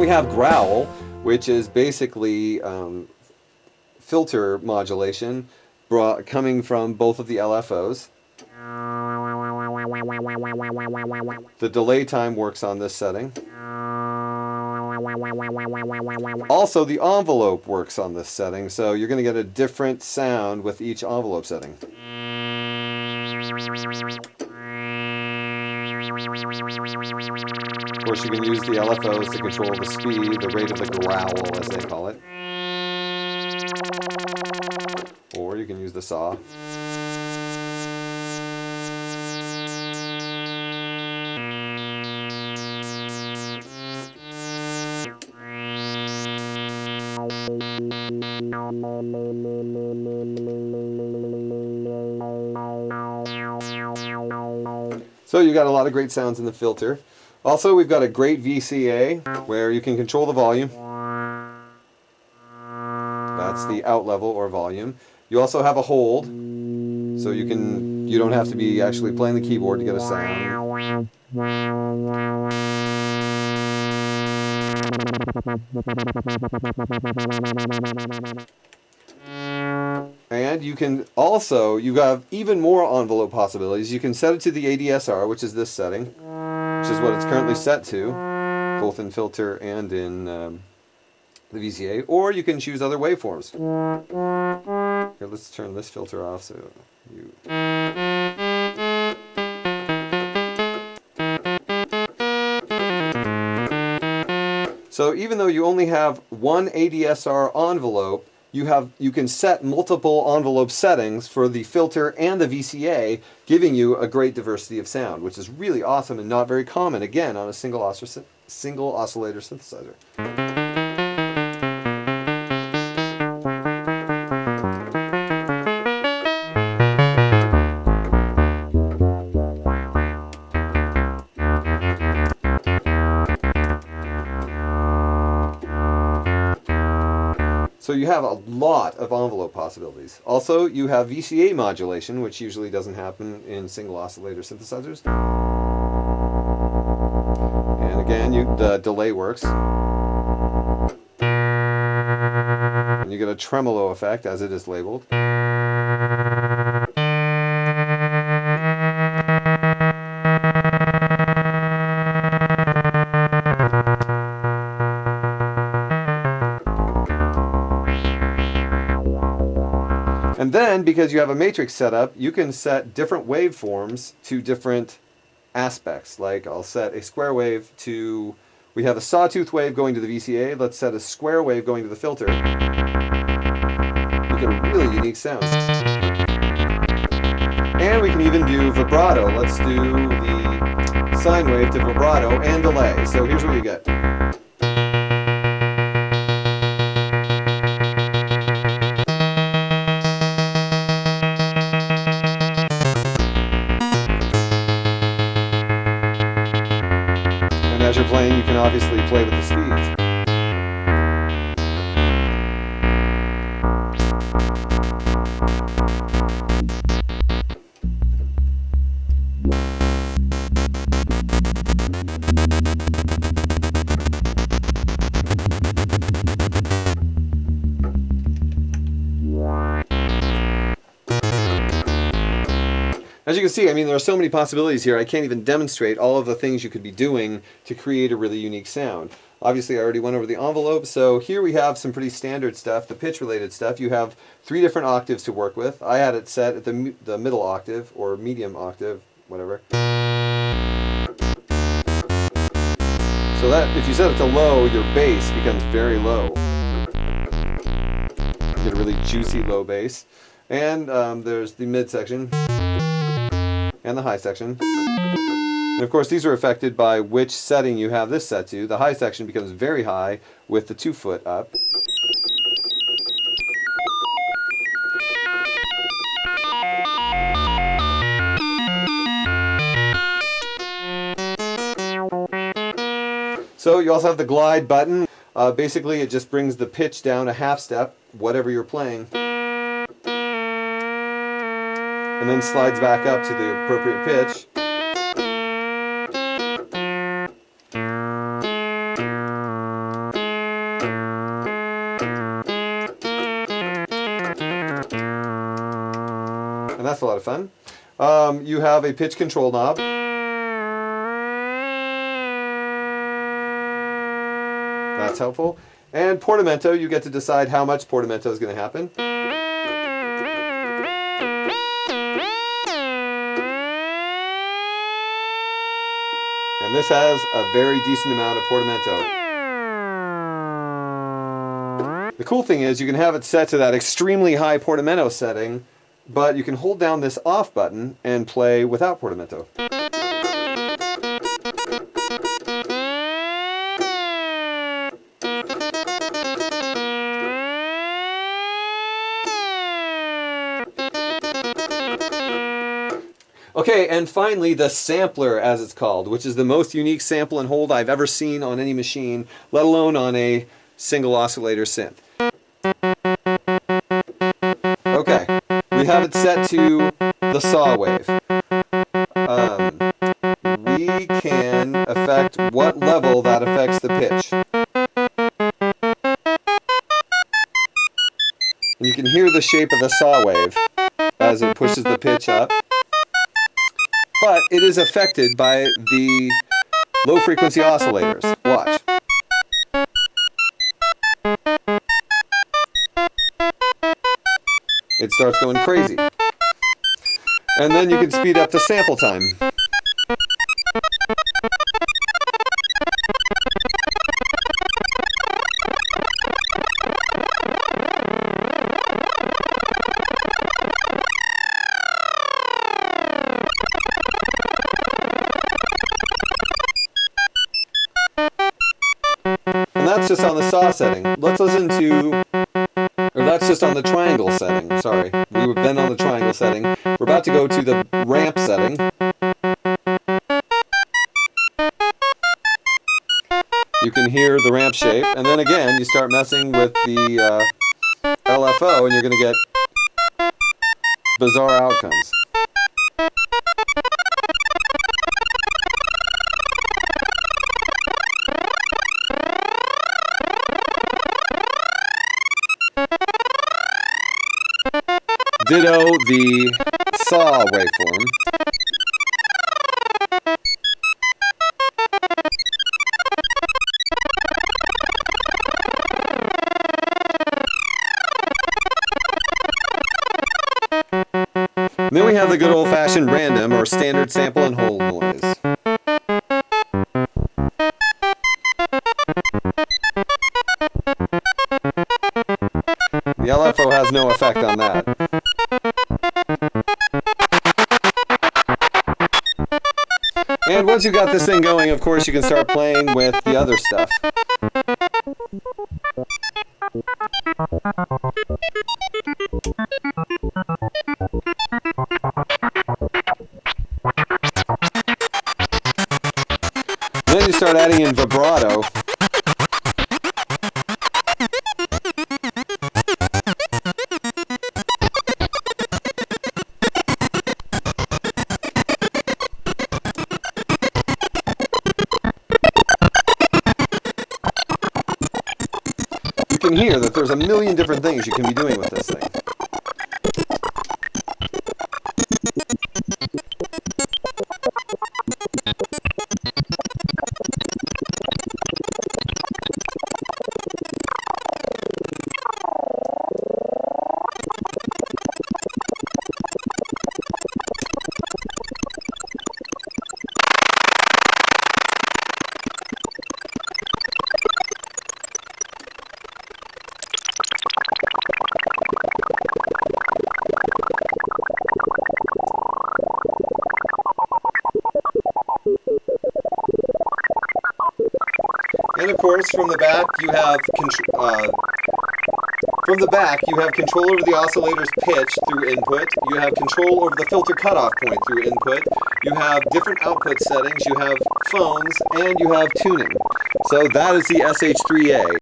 have growl, which is basically filter modulation coming from both of the LFOs. The delay time works on this setting. Also, the envelope works on this setting, so you're going to get a different sound with each envelope setting. Of course, you can use the LFOs to control the speed, the rate of the growl, as they call it. Or you can use the saw. So you got a lot of great sounds in the filter. Also, we've got a great VCA where you can control the volume. That's the out level or volume. You also have a hold, so you don't have to be actually playing the keyboard to get a sound. And you can also, you have even more envelope possibilities. You can set it to the ADSR, which is this setting, which is what it's currently set to, both in filter and in the VCA, or you can choose other waveforms. Here, let's turn this filter off so you... So even though you only have one ADSR envelope, you can set multiple envelope settings for the filter and the VCA, giving you a great diversity of sound, which is really awesome and not very common, again, on a single oscillator synthesizer. So you have a lot of envelope possibilities. Also, you have VCA modulation, which usually doesn't happen in single oscillator synthesizers. And again, the delay works. And you get a tremolo effect, as it is labeled. And then, because you have a matrix setup, you can set different waveforms to different aspects. Like, I'll set a square wave to... We have a sawtooth wave going to the VCA. Let's set a square wave going to the filter. You get a really unique sound. And we can even do vibrato. Let's do the sine wave to vibrato and delay. So here's what you get. As you're playing, you can obviously play with the speeds. As you can see, I mean, there are so many possibilities here. I can't even demonstrate all of the things you could be doing to create a really unique sound. Obviously, I already went over the envelope, so here we have some pretty standard stuff, the pitch-related stuff. You have 3 different octaves to work with. I had it set at the middle octave, or medium octave, whatever. So that, if you set it to low, your bass becomes very low. You get a really juicy low bass. And there's the mid section. And the high section. And of course these are affected by which setting you have this set to. The high section becomes very high with the 2-foot up. So you also have the glide button. Basically it just brings the pitch down a half step, whatever you're playing. And then slides back up to the appropriate pitch. that's a lot of fun. You have a pitch control knob. That's helpful. And portamento, you get to decide how much portamento is going to happen. And this has a very decent amount of portamento. The cool thing is you can have it set to that extremely high portamento setting, but you can hold down this off button and play without portamento. Okay, and finally the sampler, as it's called, which is the most unique sample and hold I've ever seen on any machine, let alone on a single oscillator synth. Okay, we have it set to the saw wave. We can affect what level that affects the pitch. And you can hear the shape of the saw wave as it pushes the pitch up. But it is affected by the low frequency oscillators. Watch. It starts going crazy. And then you can speed up the sample time. And that's just on the saw setting. Let's listen to... Or that's just on the triangle setting, sorry. We've been on the triangle setting. We're about to go to the ramp setting. You can hear the ramp shape, and then again you start messing with the LFO and you're going to get bizarre outcomes. Ditto the saw waveform. And then we have the good old-fashioned random or standard sample and hold noise. The LFO has no effect on that. And once you've got this thing going, of course, you can start playing with the other stuff. Then you start adding in vibrato. You can hear that there's a million different things you can be doing with this thing. And of course, from the back you have control over the oscillator's pitch through input. You have control over the filter cutoff point through input. You have different output settings. You have phones, and you have tuning. So that is the SH-3A.